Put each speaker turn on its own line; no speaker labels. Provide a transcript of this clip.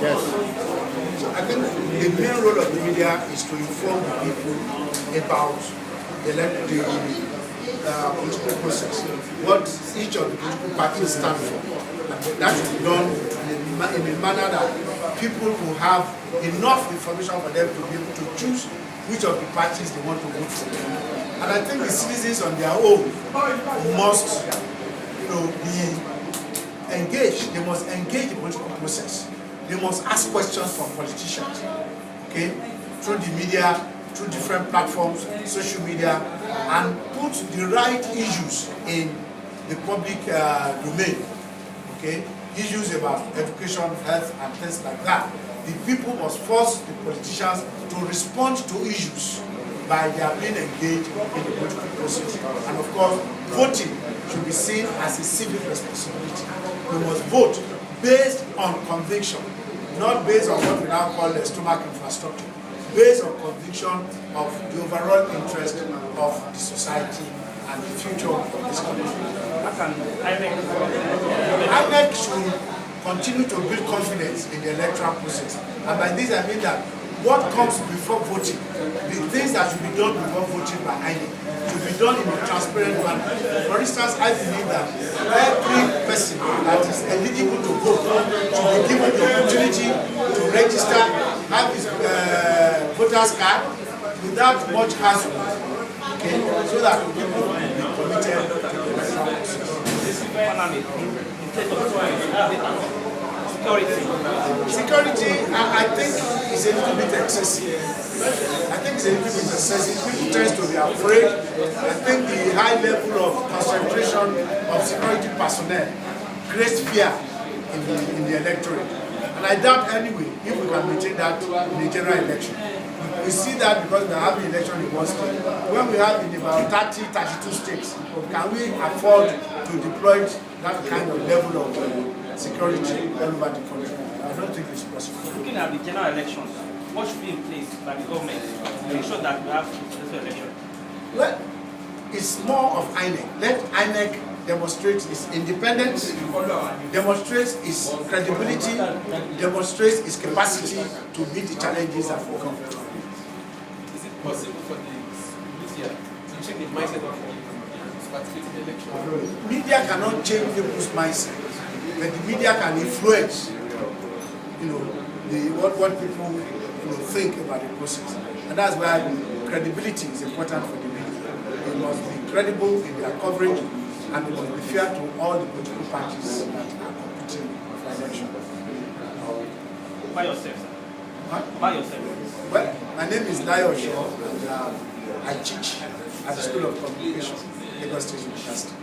Yes.
So I think the main role of the media is to inform the people about the political process, what each of the political parties stand for. And that should be done in a manner that people will have enough information for them to be able to choose which of the parties they want to vote for. And I think the citizens on their own must, be engaged. They must engage the political process. They must ask questions from politicians, okay, through the media, through different platforms, social media, and put the right issues in the public domain, okay, issues about education, health, and things like that. The people must force the politicians to respond to issues by their being engaged in the political process. And of course, voting should be seen as a civic responsibility. We must vote based on conviction, not based on what we now call the stomach infrastructure, based on conviction of the overall interest of the society and the future of this country. INEC should continue to build confidence in the electoral process. And by this I mean that what comes before voting, the things that should be done before voting by INEC, should be done in a transparent manner. For instance, I believe that every person that is eligible to vote should be given the opportunity to register, have his voter's card without much hassle, okay, so that people will be committed to the electoral process. Security, I think, is a little bit excessive. I think it's a little bit excessive. People tend to be afraid. I think the high level of concentration of security personnel creates fear in the electorate. And I doubt anyway if we can maintain that in the general election. We see that because we are having election in one state. When we have in about 32 states, can we afford to deploy that kind of level of security all over the country? I don't think it's possible.
Looking at the general elections, what should be in place by the government to ensure that we have successful election?
Well, it's more of INEC. Let INEC demonstrate its independence, demonstrates its credibility, demonstrates its capacity to meet the challenges that will come.
Is it possible for the media to change the mindset of participating in the election?
Media cannot change people's mindset, but the media can influence, what people think about the process, and that's why credibility is important for the media. They must be credible in their coverage, and they must be fair to all the political parties that are competing for election.
By yourself, sir?
Huh?
By yourself?
Well, my name is Lai Oso, and I teach at the School of Communication, Lagos State University.